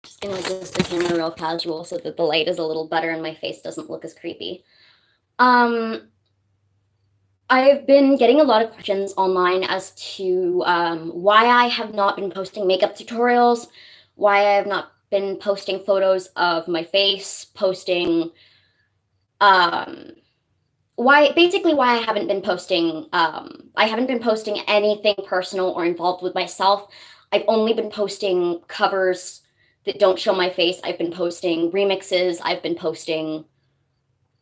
Just gonna adjust the camera real casual so that the light is a little better and my face doesn't look as creepy. Um, I've been getting a lot of questions online as to why I have not been posting makeup tutorials, why I have not been posting photos of my face, posting um, why I haven't been posting I haven't been posting anything personal or involved with myself. I've only been posting covers that don't show my face. I've been posting remixes, I've been posting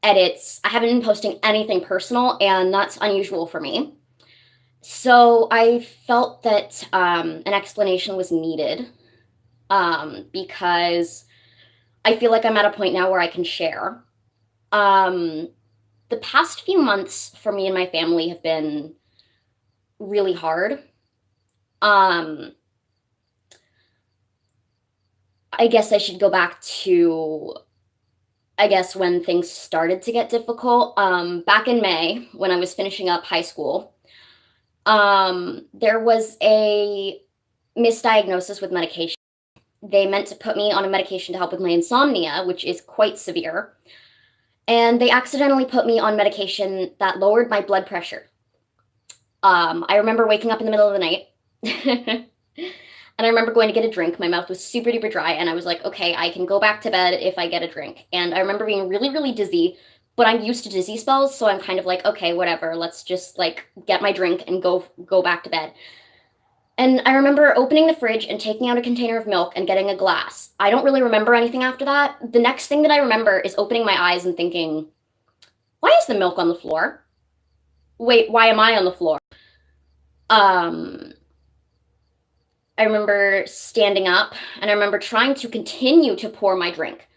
edits. I haven't been posting anything personal, and that's unusual for me. So I felt that an explanation was needed because I feel like I'm at a point now where I can share. Um, the past few months for me and my family have been really hard. Um, I guess I should go back to, I guess, when things started to get difficult. Back in May, when I was finishing up high school, there was a misdiagnosis with medication. They meant to put me on a medication to help with my insomnia, which is quite severe. And they accidentally put me on medication that lowered my blood pressure. I remember waking up in the middle of the night and I remember going to get a drink. My mouth was super duper dry, and I was like, okay, I can go back to bed if I get a drink. And I remember being really, really dizzy, but I'm used to dizzy spells, so I'm kind of like, okay, whatever, let's just like get my drink and go back to bed. And I remember opening the fridge and taking out a container of milk and getting a glass. I don't really remember anything after that. The next thing that I remember is opening my eyes and thinking, why is the milk on the floor? Wait, why am I on the floor? Um, I remember standing up and I remember trying to continue to pour my drink.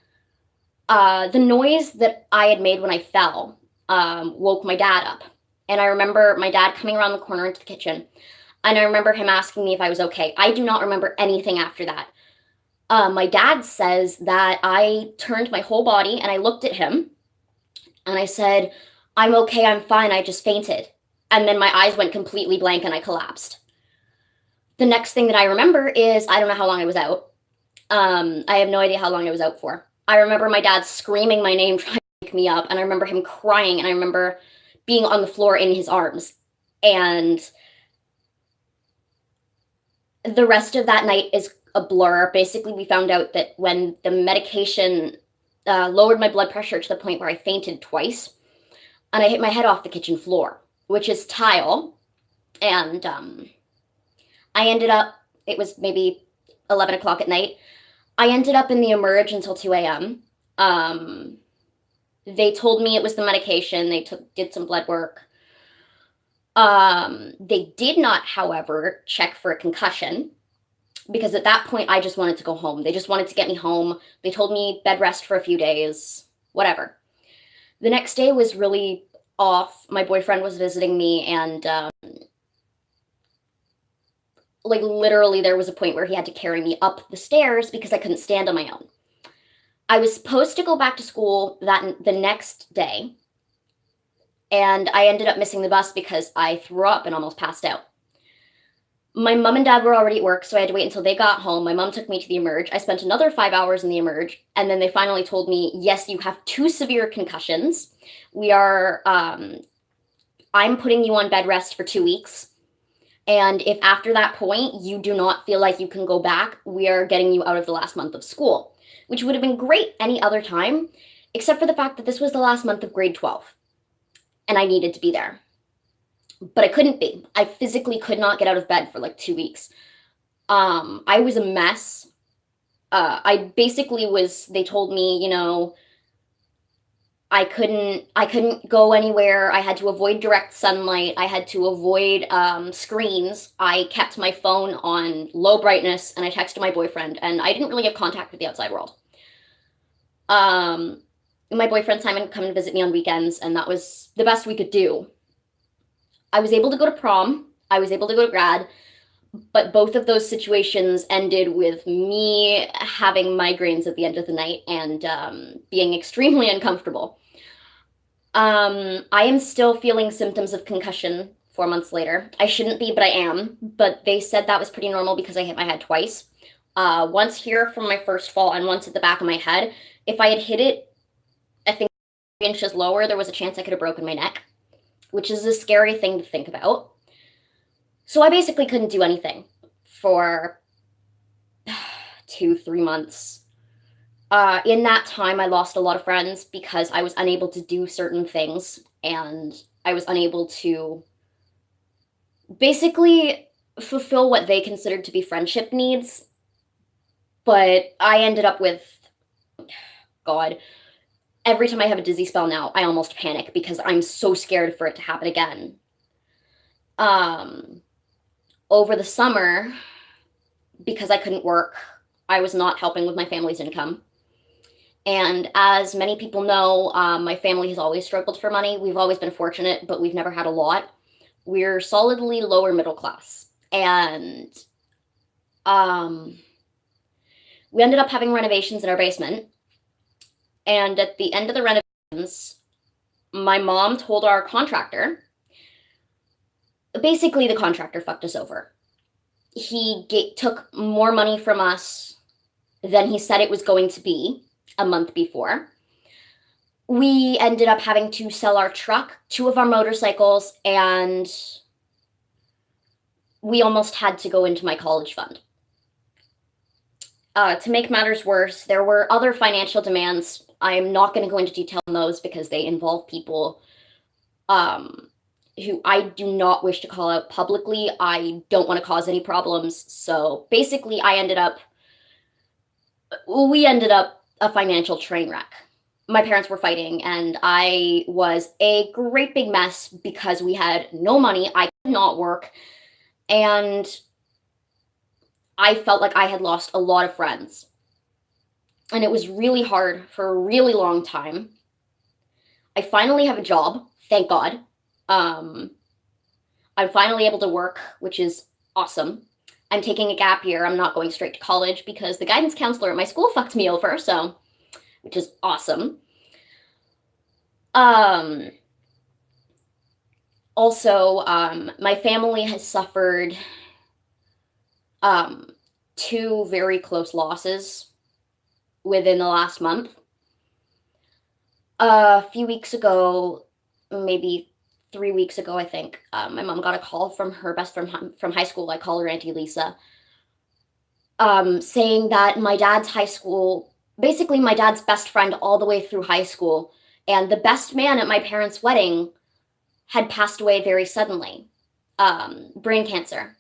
The noise that I had made when I fell woke my dad up. And I remember my dad coming around the corner into the kitchen. And I remember him asking me if I was okay. I do not remember anything after that. My dad says that I turned my whole body and I looked at him and I said, I'm okay, I'm fine, I just fainted. And then my eyes went completely blank and I collapsed. The next thing that I remember is I don't know how long I was out. I have no idea how long I was out for. I remember my dad screaming my name, trying to wake me up, and I remember him crying, and I remember being on the floor in his arms. And the rest of that night is a blur. Basically, we found out that when the medication lowered my blood pressure to the point where I fainted twice, and I hit my head off the kitchen floor, which is tile, and I ended up, it was maybe 11 o'clock at night. I ended up in the emerge until 2 a.m. They told me it was the medication. They did some blood work. They did not, however, check for a concussion because at that point I just wanted to go home. They just wanted to get me home. They told me bed rest for a few days, whatever. The next day was really off. My boyfriend was visiting me, and like literally there was a point where he had to carry me up the stairs because I couldn't stand on my own. I was supposed to go back to school the next day, and I ended up missing the bus because I threw up and almost passed out. My mom and dad were already at work, so I had to wait until they got home. My mom took me to the emerge. I spent another 5 hours in the emerge, and then they finally told me, yes, you have 2 severe concussions. I'm putting you on bed rest for 2 weeks. And if after that point you do not feel like you can go back, we are getting you out of the last month of school, which would have been great any other time, except for the fact that this was the last month of grade 12, and I needed to be there. But I couldn't be. I physically could not get out of bed for like 2 weeks. I was a mess. They told me, I couldn't go anywhere. I had to avoid direct sunlight. I had to avoid screens. I kept my phone on low brightness, and I texted my boyfriend, and I didn't really have contact with the outside world. My boyfriend Simon would come and visit me on weekends, and that was the best we could do. I was able to go to prom. I was able to go to grad, but both of those situations ended with me having migraines at the end of the night and being extremely uncomfortable. I am still feeling symptoms of concussion 4 months later. I shouldn't be, but I am. But they said that was pretty normal because I hit my head twice. Once here from my first fall and once at the back of my head. If I had hit it, I think 3 inches lower, there was a chance I could have broken my neck, which is a scary thing to think about. So I basically couldn't do anything for 2, 3 months. In that time, I lost a lot of friends because I was unable to do certain things and I was unable to basically fulfill what they considered to be friendship needs. But I ended up with, God, every time I have a dizzy spell now, I almost panic because I'm so scared for it to happen again. Over the summer, because I couldn't work, I was not helping with my family's income. And as many people know, my family has always struggled for money. We've always been fortunate, but we've never had a lot. We're solidly lower middle class. And we ended up having renovations in our basement. And at the end of the renovations, my mom told our contractor, basically the contractor fucked us over. He took more money from us than he said it was going to be a month before. We ended up having to sell our truck, 2 of our motorcycles, and we almost had to go into my college fund. To make matters worse, there were other financial demands. I'm not going to go into detail on those because they involve people who I do not wish to call out publicly. I don't want to cause any problems. So basically, we ended up a financial train wreck. My parents were fighting, and I was a great big mess because we had no money. I could not work, and I felt like I had lost a lot of friends. And it was really hard for a really long time. I finally have a job, thank God. I'm finally able to work, which is awesome. I'm taking a gap year. I'm not going straight to college because the guidance counselor at my school fucked me over, which is awesome. Also, my family has suffered 2 very close losses within the last month. A few weeks ago, maybe 3 weeks ago, I think, my mom got a call from her best friend from high school. I call her Auntie Lisa, saying that my dad's basically my dad's best friend all the way through high school, and the best man at my parents' wedding had passed away very suddenly, brain cancer.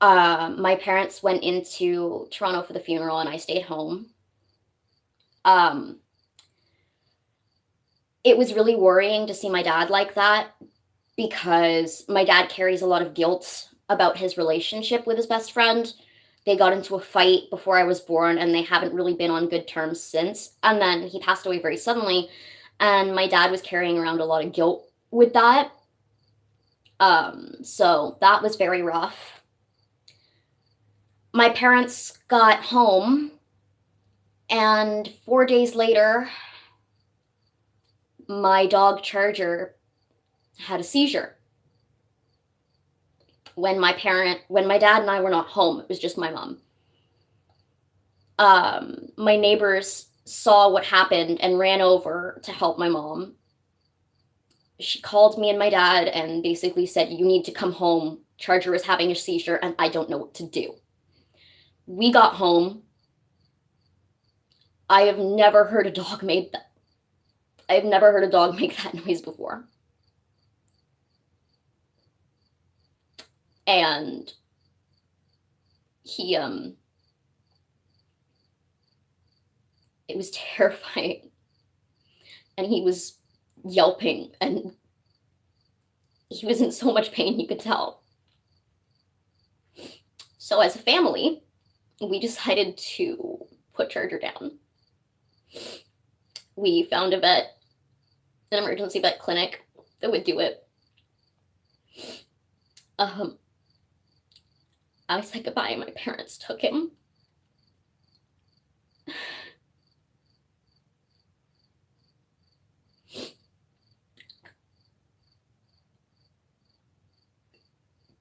My parents went into Toronto for the funeral, and I stayed home. It was really worrying to see my dad like that because my dad carries a lot of guilt about his relationship with his best friend. They got into a fight before I was born, and they haven't really been on good terms since. And then he passed away very suddenly, and my dad was carrying around a lot of guilt with that. So that was very rough. My parents got home, and 4 days later, my dog Charger had a seizure. When my dad and I were not home, it was just my mom. My neighbors saw what happened and ran over to help my mom. She called me and my dad and basically said, "You need to come home. Charger is having a seizure and I don't know what to do." We got home. I have never heard a dog make that noise before. And it was terrifying. And he was yelping, and he was in so much pain, you could tell. So as a family, we decided to put Charger down. We found an emergency vet clinic that would do it. I said goodbye, and my parents took him.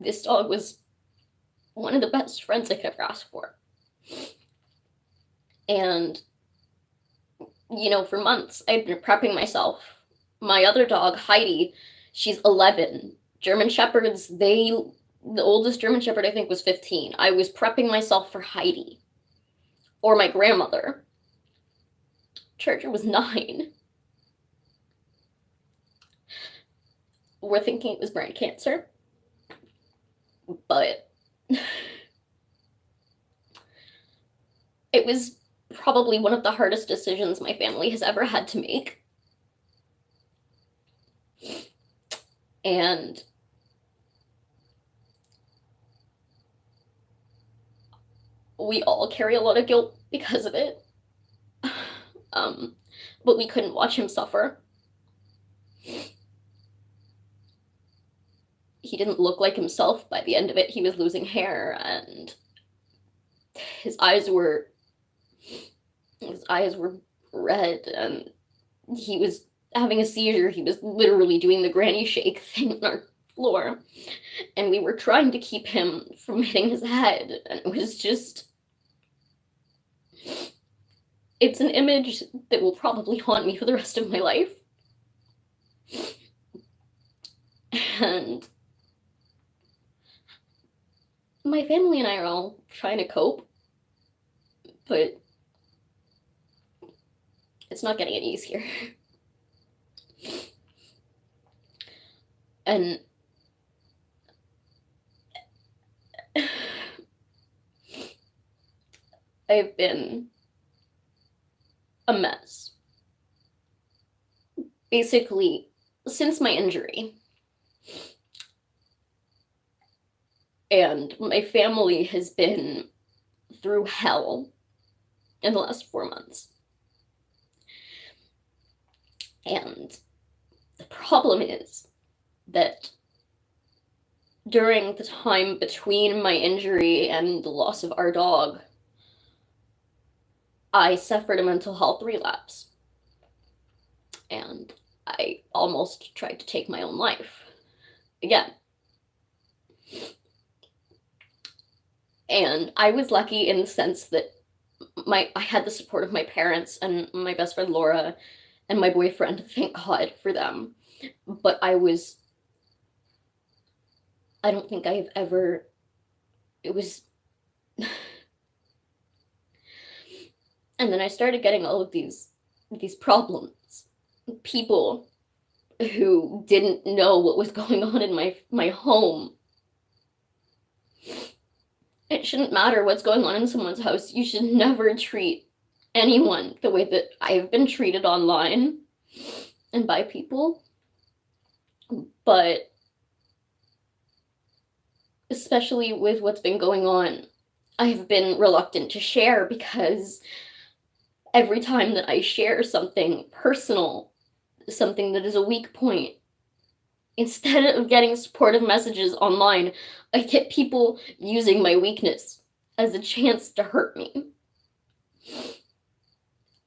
This dog was one of the best friends I could ever ask for. And, for months, I'd been prepping myself. My other dog, Heidi, she's 11. German Shepherds, the oldest German Shepherd, I think, was 15. I was prepping myself for Heidi. Or my grandmother. Charger was 9. We're thinking it was brain cancer. But it was probably one of the hardest decisions my family has ever had to make. And we all carry a lot of guilt because of it. But we couldn't watch him suffer. He didn't look like himself by the end of it. He was losing hair, and his eyes were red, and he was having a seizure. He was literally doing the granny shake thing on our floor, and we were trying to keep him from hitting his head, and it was just... It's an image that will probably haunt me for the rest of my life. And my family and I are all trying to cope, but it's not getting any easier. And I've been a mess. Basically, since my injury. And my family has been through hell in the last 4 months. And the problem is that during the time between my injury and the loss of our dog, I suffered a mental health relapse. And I almost tried to take my own life again. And I was lucky in the sense that I had the support of my parents and my best friend Laura and my boyfriend, thank God for them. But I don't think I've ever, it was, and then I started getting all of these problems. People who didn't know what was going on in my home. It shouldn't matter what's going on in someone's house. You should never treat anyone the way that I've been treated online and by people. But especially with what's been going on, I've been reluctant to share, because every time that I share something personal, something that is a weak point, instead of getting supportive messages online, I get people using my weakness as a chance to hurt me.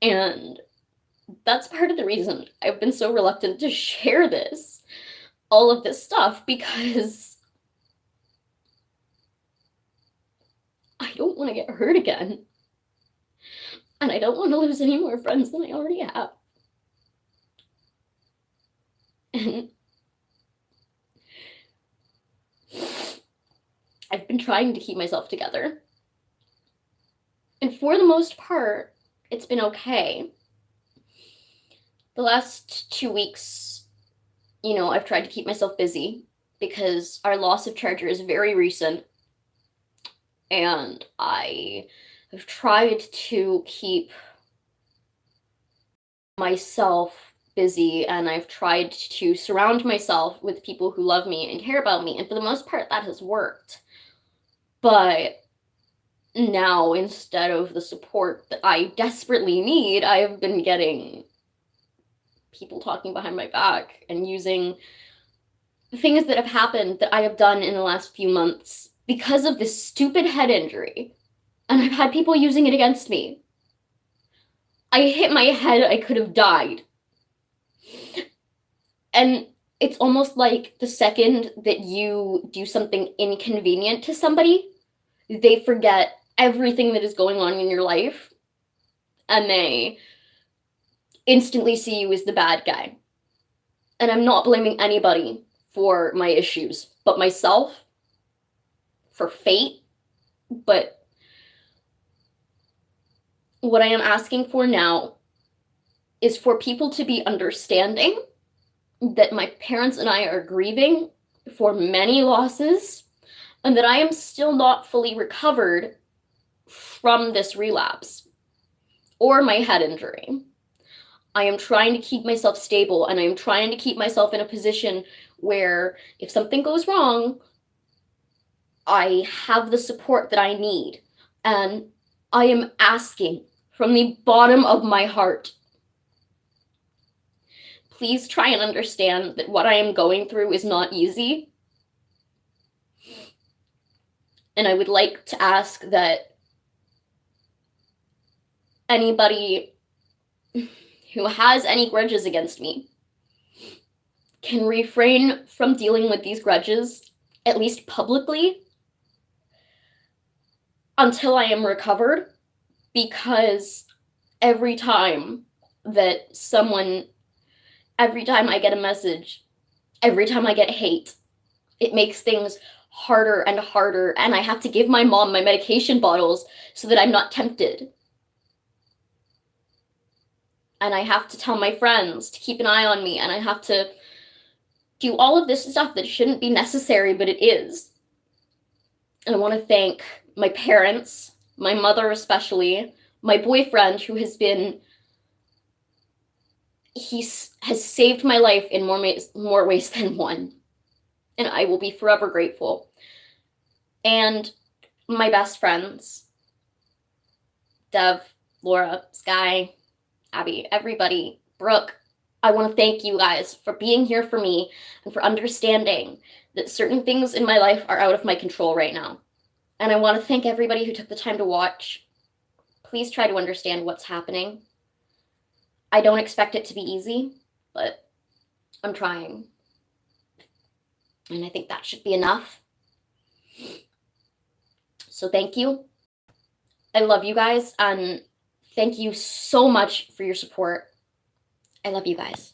And that's part of the reason I've been so reluctant to share all of this stuff, because I don't want to get hurt again. And I don't want to lose any more friends than I already have. And I've been trying to keep myself together. And for the most part, it's been okay. The last 2 weeks, I've tried to keep myself busy, because our loss of Charger is very recent. And I have tried to keep myself busy, and I've tried to surround myself with people who love me and care about me, and for the most part that has worked. But now, instead of the support that I desperately need, I've been getting people talking behind my back and using things that have happened that I have done in the last few months because of this stupid head injury. And I've had people using it against me. I hit my head, I could have died. And it's almost like the second that you do something inconvenient to somebody, they forget everything that is going on in your life, and they instantly see you as the bad guy. And I'm not blaming anybody for my issues, but myself, for fate. But what I am asking for now is for people to be understanding that my parents and I are grieving for many losses, and that I am still not fully recovered from this relapse or my head injury. I am trying to keep myself stable, and I am trying to keep myself in a position where if something goes wrong, I have the support that I need. And I am asking from the bottom of my heart, please try and understand that what I am going through is not easy. And I would like to ask that anybody who has any grudges against me can refrain from dealing with these grudges, at least publicly, until I am recovered, because every time I get a message, every time I get hate, it makes things harder and harder, and I have to give my mom my medication bottles so that I'm not tempted. And I have to tell my friends to keep an eye on me, and I have to do all of this stuff that shouldn't be necessary, but it is. And I want to thank my parents, my mother especially, my boyfriend, who has saved my life in more ways than one. And I will be forever grateful. And my best friends, Dev, Laura, Sky, Abby, everybody, Brooke, I want to thank you guys for being here for me and for understanding that certain things in my life are out of my control right now. And I want to thank everybody who took the time to watch. Please try to understand what's happening. I don't expect it to be easy, but I'm trying. And I think that should be enough. So thank you. I love you guys, and thank you so much for your support. I love you guys.